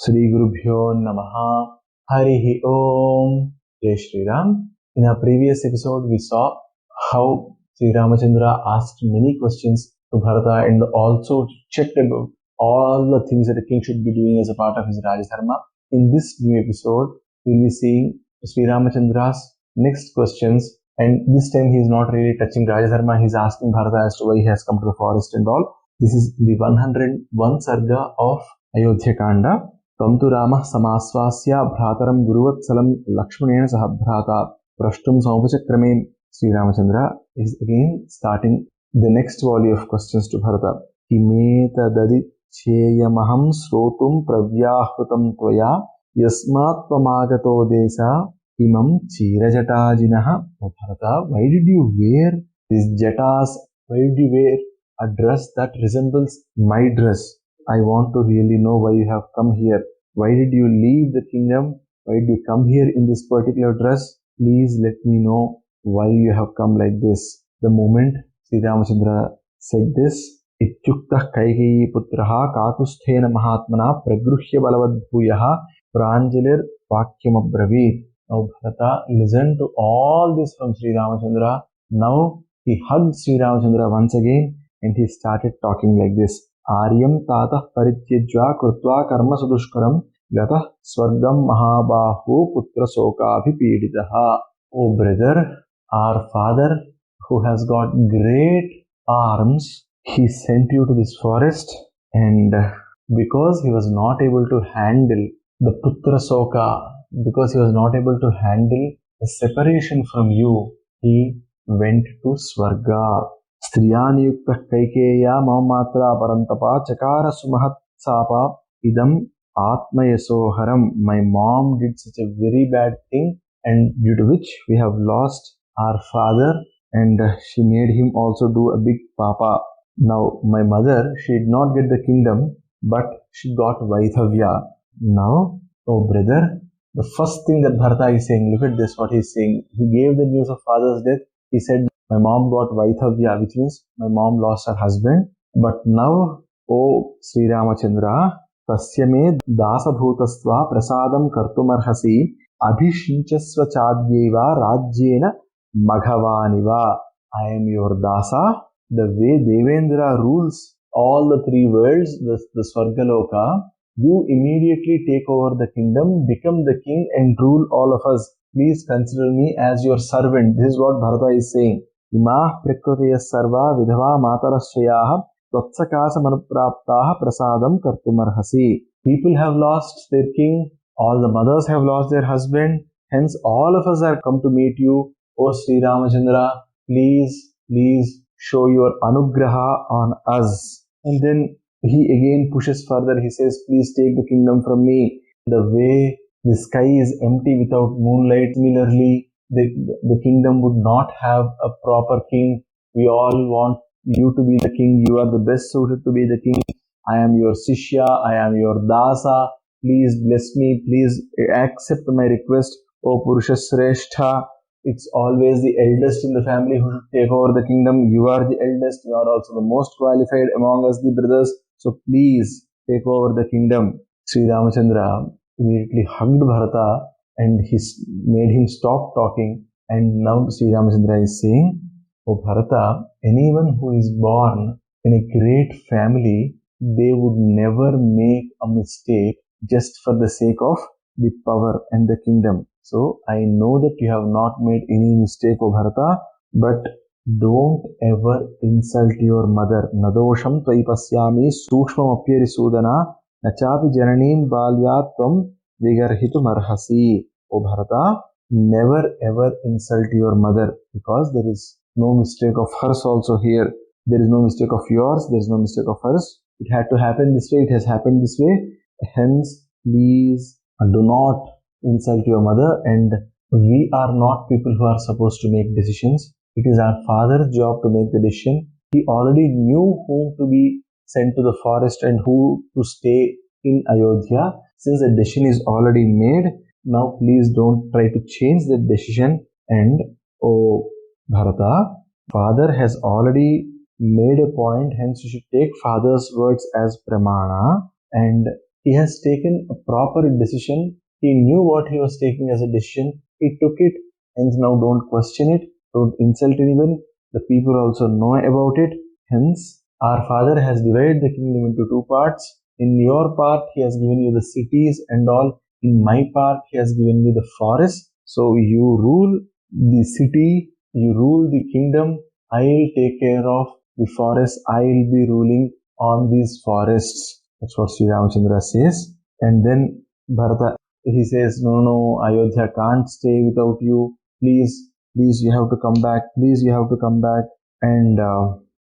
Shri Gurubhyo Namaha Harihi Om Jai Shri Ram. In our previous episode, we saw how Sri Ramachandra asked many questions to Bharata and also checked about all the things that a king should be doing as a part of his Rajadharma. In this new episode, we will be seeing Sri Ramachandra's next questions, and this time he is not really touching Rajadharma, he is asking Bharata as to why he has come to the forest and all. This is the 101 sarga of Ayodhyakanda. Tam tu Ramah samasvasya bhrataram guruvaksalam lakshmanena sah bhrata prashtum samupachakrame. Sri Ramachandra is again starting the next volley of questions to Bharata. Kimeta dadi cheyamaham srotum pravyahrutam tvaya yasmat tvamagato desa imam chirajatajinaha. Oh Bharata, why did you wear these jatas? Why did you wear a dress that resembles my dress? I want to really know why you have come here. Why did you leave the kingdom? Why did you come here in this particular dress? Please let me know why you have come like this. The moment Sri Ramachandra said this, Ityuktah Kaikeyi putraha kakusthena mahatmana pragruhya balavadbhuyaha pranjalir vakyam abravit. Now Bharata listened to all this from Sri Ramachandra. Now he hugged Sri Ramachandra once again and he started talking like this. Aryam tatah parityajya krutva karma sadushkaram gatah swargam mahabahu putra sokabhipiditaha. Oh brother, our father who has got great arms, he sent you to this forest, and because he was not able to handle the putra soka, because he was not able to handle the separation from you, he went to Swarga. Striyanyuktah kaikeya mamatra parantapa chakara sumahat sapa idam atmayasoharam. My mom did such a very bad thing, and due to which we have lost our father, and she made him also do a big papa. Now my mother, she did not get the kingdom, but she got Vaidhavya. Now, oh brother, the first thing that Bharata is saying, look at this, what he is saying. He gave the news of father's death. He said, my mom got Vaidhavya, which means my mom lost her husband. But now, oh Sri Ramachandra, tasyame dasabhutastva prasadam kartumarhasi abhishinchasva chadyeva rajyena maghavaniva. I am your dasa. The way Devendra rules all the three worlds, the Swargaloka, you immediately take over the kingdom, become the king and rule all of us. Please consider me as your servant. This is what Bharata is saying. Imah prakritiya sarva vidhava matarasyayaha tvatsakasa manupraptaha prasadam kartumarhasi. People have lost their king. All the mothers have lost their husband. Hence, all of us are come to meet you. O Sri Ramachandra, please show your anugraha on us. And then he again pushes further. He says, please take the kingdom from me. The way the sky is empty without moonlight, similarly, the kingdom would not have a proper king. We all want you to be the king. You are the best suited to be the king. I am your Sishya. I am your Dasa. Please bless me. Please accept my request. O Purusha Sreshtha. It's always the eldest in the family who should take over the kingdom. You are the eldest. You are also the most qualified among us, the brothers. So please take over the kingdom. Sri Ramachandra immediately hugged Bharata and he made him stop talking. And now Sri Ramachandra is saying, oh Bharata, anyone who is born in a great family, they would never make a mistake just for the sake of the power and the kingdom. So I know that you have not made any mistake, O Bharata, but don't ever insult your mother. Nadosham tvaipashyami sukshmam apyari sudana nachapi jananim balyatvam vigarhitum arhasi. O Bharata, never ever insult your mother, because there is no mistake of hers also here. There is no mistake of yours, there is no mistake of hers. It had to happen this way, it has happened this way. Hence, please do not insult your mother, and we are not people who are supposed to make decisions. It is our father's job to make the decision. He already knew whom to be sent to the forest and who to stay in Ayodhya. Since the decision is already made, now please don't try to change that decision. And oh Bharata, father has already made a point, hence you should take father's words as pramana, and he has taken a proper decision. He knew what he was taking as a decision. He took it, and now don't question it, don't insult anyone. The people also know about it. Hence, our father has divided the kingdom into two parts. In your part, he has given you the cities and all. In my part, he has given me the forest. So you rule the city, you rule the kingdom. I'll take care of the forest. I'll be ruling on these forests. That's what Sri Ramachandra says. And then Bharata, he says, no, Ayodhya can't stay without you. Please, you have to come back. Please, you have to come back. And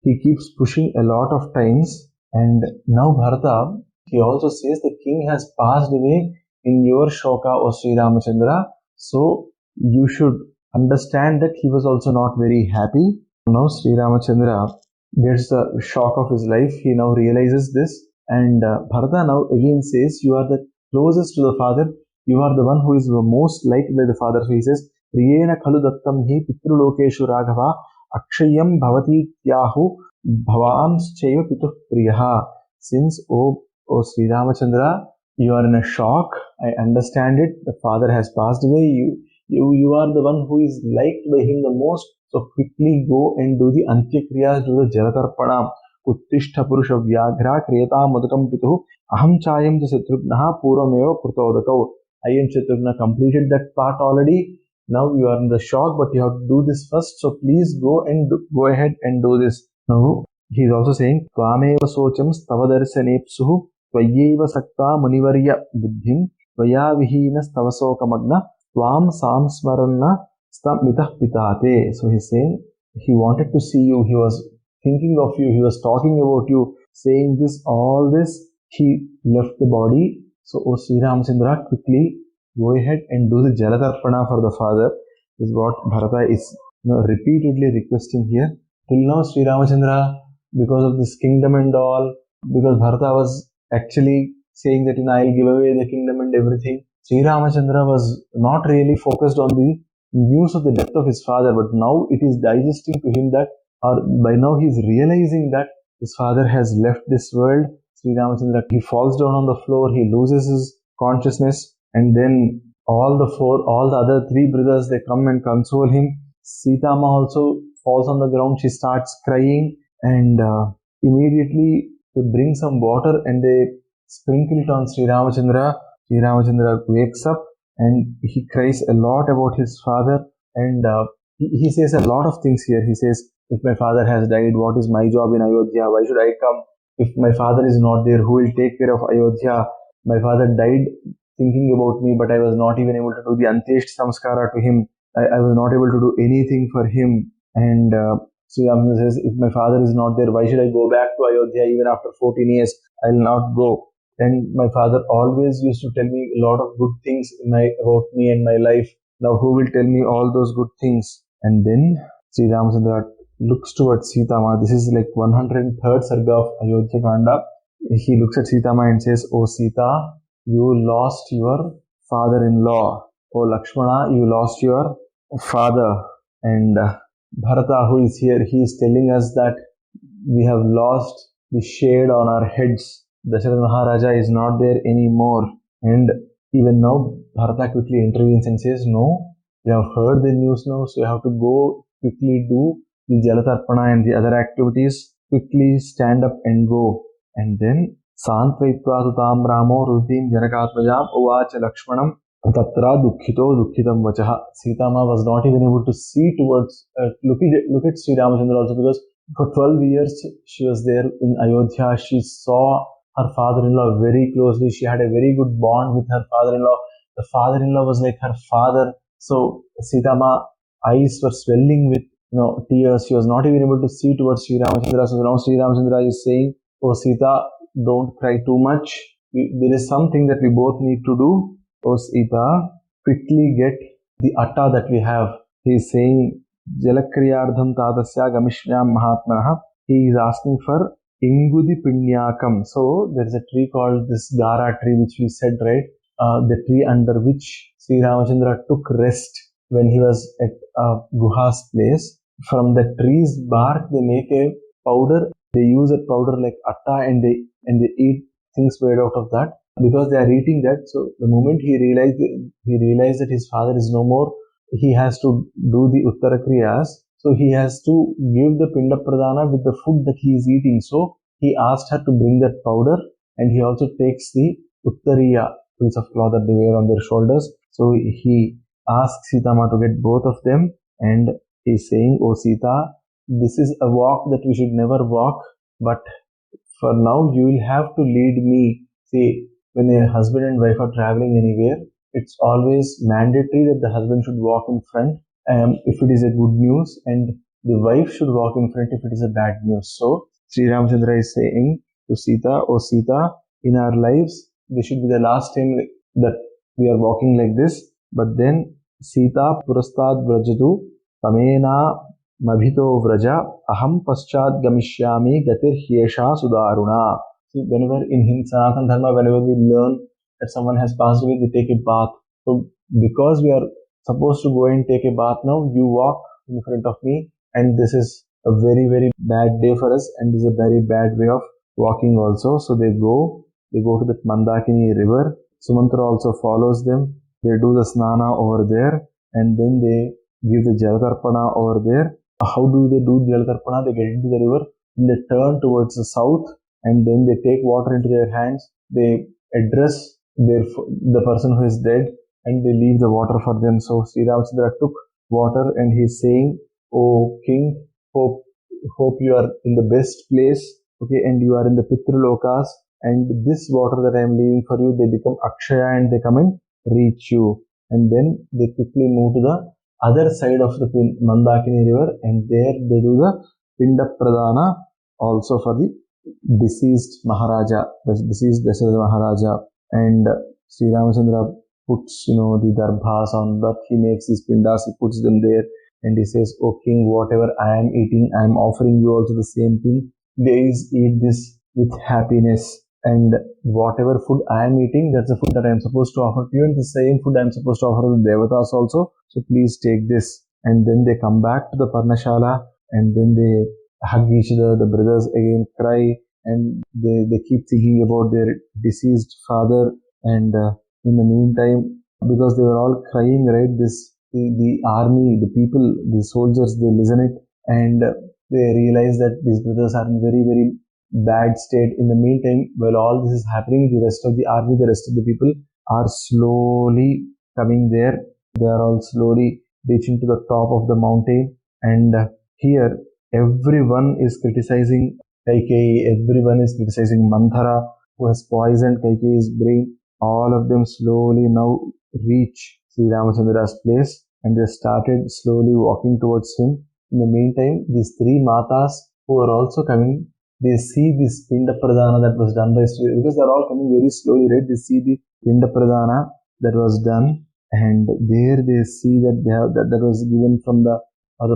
he keeps pushing a lot of times. And now Bharata, he also says the king has passed away in your shoka, O Sri Ramachandra. So you should understand that he was also not very happy. Now Sri Ramachandra gets the shock of his life. He now realizes this. And Bharata now again says, you are the closest to the father. You are the one who is the most liked by the father. So he says, Priyena khalu dattam hi pitrulokeshu raghava akshayam bhavati tyahu bhavamschaiva pituh priyaha. Since, O Sri Ramachandra, you are in a shock. I understand it. The father has passed away. You are the one who is liked by him the most. So quickly go and do the Antyakriyas, do the Jalatarpana. Uttishta Purusha Vyaghra Kriyata Madukam Pitu Aham Chayam Shatrugnaha Purameva Purtodakau. I am Shatrugna completed that part already. Now you are in the shock, but you have to do this first. So please go ahead and do this. Now he is also saying Tvameva Socham Stavadarsanepsuhu Tvayeva Sakta Munivarya Buddhim Tvaya Vihina Stavasokamagna Tvam Samsmaranna Stamitah Pitate. So he's saying he wanted to see you, he was thinking of you, he was talking about you, saying this, all this, he left the body. So, O Sri Ramachandra, quickly go ahead and do the Jalatarpana for the father, is what Bharata is repeatedly requesting here. Till now, Sri Ramachandra, because of this kingdom and all, because Bharata was actually saying that I'll give away the kingdom and everything, Sri Ramachandra was not really focused on the news of the death of his father, but now it is digesting to him that, or by now he is realizing that his father has left this world. Sri Ramachandra, he falls down on the floor, he loses his consciousness, and then all the other three brothers, they come and console him. Sita Ma also falls on the ground, she starts crying, and immediately they bring some water and they sprinkle it on Sri Ramachandra. Sri Ramachandra wakes up and he cries a lot about his father, and he says a lot of things here. He says, if my father has died, what is my job in Ayodhya? Why should I come? If my father is not there, who will take care of Ayodhya? My father died thinking about me, but I was not even able to do the Antyeshti Samskara to him. I was not able to do anything for him. And Sri Ramachandra says, if my father is not there, why should I go back to Ayodhya even after 14 years? I will not go. And my father always used to tell me a lot of good things about me and my life. Now who will tell me all those good things? And then Sri Ramachandra looks towards Sita Ma. This is like 103rd sarga of Ayodhyakanda. He looks at Sita Ma and says, O Sita, you lost your father-in-law. O Lakshmana, you lost your father. And Bharata, who is here, he is telling us that we have lost the shade on our heads. Dasharatha Maharaja is not there anymore. And even now, Bharata quickly intervenes and says, no, you have heard the news now, so you have to go quickly do the Jalatarpana and the other activities. Quickly stand up and go. And then, Santvaitva tutam Ramo Rudim Janakatmajam Uvacha Lakshmanam Tatra Dukhitam Vachaha. Sita Ma was not even able to see towards, look at Sri Ramachandra also, because for 12 years she was there in Ayodhya. She saw her father-in-law very closely. She had a very good bond with her father-in-law. The father-in-law was like her father. So Sita Ma eyes were swelling with tears. She was not even able to see towards Sri Ramachandra. So now Sri Ramachandra is saying, oh Sita, don't cry too much. There is something that we both need to do. Oh Sita, quickly get the atta that we have. He is saying, Jalakriyardham tadasya gamishvyam mahatmanaha. He is asking for Ingudi Pinyakam. So there is a tree called this Gara tree, which we said, right? The tree under which Sri Ramachandra took rest when he was at Guha's place. From the tree's bark, they make a powder. They use a powder like atta, and they eat things made out of that. because they are eating that. So the moment he realized that his father is no more, he has to do the Uttara Kriyas. So he has to give the Pinda Pradana with the food that he is eating. So he asked her to bring that powder, and he also takes the Uttariya piece of cloth that they wear on their shoulders. So he asks Sitama to get both of them, and he's saying, "Oh Sita, this is a walk that we should never walk, but for now you will have to lead me." See, when a husband and wife are traveling anywhere, it's always mandatory that the husband should walk in front if it is a good news, and the wife should walk in front if it is a bad news. So Sri Ramachandra is saying to Sita, "Oh Sita, in our lives, this should be the last time that we are walking like this. But then Sita Purastad Vrajatu Tamena Mabhito Vraja Aham Paschat Gamishyami Gatir Hyesha Sudaruna." See, whenever in Sanatana Dharma, whenever we learn that someone has passed away, they take a bath. So because we are supposed to go and take a bath now, you walk in front of me, and this is a very, very bad day for us, and this is a very bad way of walking also. So they go to the Mandakini river. Sumantra also follows them. They do the snana over there, and then they give the Jalatarpana over there. How do they do Jalatarpana? They get into the river, and they turn towards the south, and then they take water into their hands. They address the person who is dead, and they leave the water for them. So Sri Ramachandra took water, and he's saying, "Oh King, hope you are in the best place, okay, and you are in the Pitralokas, and this water that I am leaving for you, they become Akshaya, and they come and reach you." And then they quickly move to the other side of the Mandakini river, and there they do the Pinda Pradana also for the deceased Maharaja, the deceased Dasharatha Maharaja. And Sri Ramachandra puts, the darbhas on that. He makes these pindas, he puts them there, and he says, "Oh King, whatever I am eating, I am offering you also the same thing. Please eat this with happiness. And whatever food I am eating, that's the food that I am supposed to offer to you, and the same food I am supposed to offer to the Devatas also. So please take this." And then they come back to the Parnashala, and then they hug each other. The brothers again cry, and they keep thinking about their deceased father. And in the meantime, because they were all crying, right, the army, the people, the soldiers, they listen it, and they realize that these brothers are in very, very bad state. In the meantime, while all this is happening, the rest of the army, the rest of the people are slowly coming there. They are all slowly reaching to the top of the mountain, and here everyone is criticizing Kaikeyi, everyone is criticizing Manthara, who has poisoned Kaikeyi's brain. All of them slowly now reach Sri Ramachandra's place, and they started slowly walking towards him. In the meantime, these three matas who are also coming, they see this Pinda Pradana that was done by Sri, because they're all coming very slowly, right? They see the Pinda Pradana that was done, and there they see that that was given from the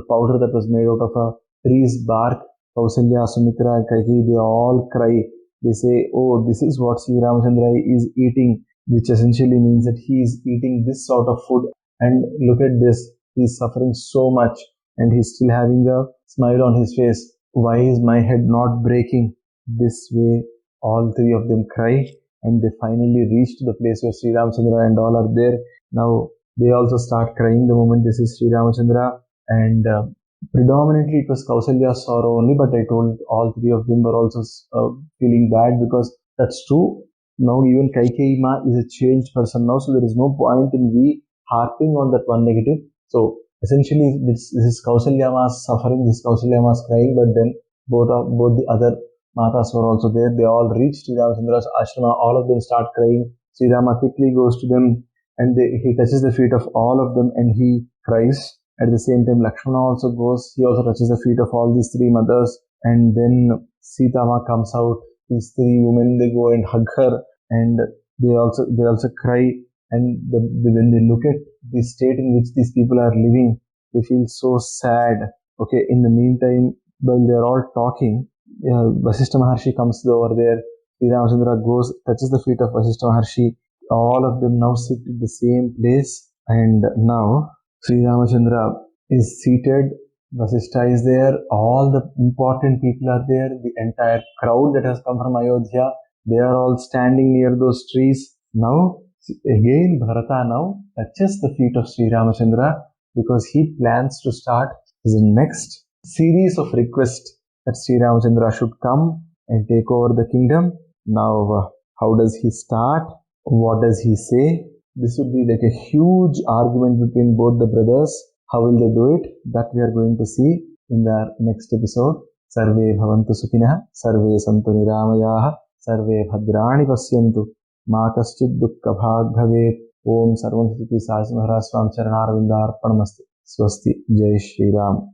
powder that was made out of a tree's bark. Kausalya, Sumitra, and Kaikeyi, they all cry. They say, "Oh, this is what Sri Ramachandra is eating," which essentially means that he is eating this sort of food. And look at this, he's suffering so much, and he's still having a smile on his face. Why is my head not breaking? This way, all three of them cry, and they finally reach to the place where Sri Ramachandra and all are there. Now, they also start crying the moment they see Sri Ramachandra, and predominantly it was Kausalya's sorrow only, but I told all three of them were also feeling bad, because that's true. Now even Kaikeyi Ma is a changed person now, so there is no point in we harping on that one negative. So essentially this is Kausalya Ma's suffering, this Kausalya Ma's crying, but then both the other Matas were also there. They all reached Sri Ramachandra's ashrama, all of them start crying. Sri Rama quickly goes to them, and he touches the feet of all of them, and he cries. At the same time, Lakshmana also goes. He also touches the feet of all these three mothers. And then Sita Ma comes out. These three women, they go and hug her, and they also cry. And when they look at the state in which these people are living, they feel so sad. Okay. In the meantime, while they're all talking, Vasishtha Maharshi comes over there. Sri Ramachandra goes, touches the feet of Vasishtha Maharshi. All of them now sit at the same place, and now Sri Ramachandra is seated, Vasishtha is there, all the important people are there, the entire crowd that has come from Ayodhya, They are all standing near those trees. Now, again Bharata now touches the feet of Sri Ramachandra because he plans to start his next series of requests that Sri Ramachandra should come and take over the kingdom. Now, how does he start? What does he say? This would be like a huge argument between both the brothers. How will they do it? That we are going to see in the next episode. Sarve bhavantu sukhinah, sarve santu niramayaha, sarve bhadrani pasyantu, ma kaschit dukkha bhag bhavet. Om sarvam sati sasi maharaj swam charanarvindar paramastu. Swasti. Jai Shri Ram.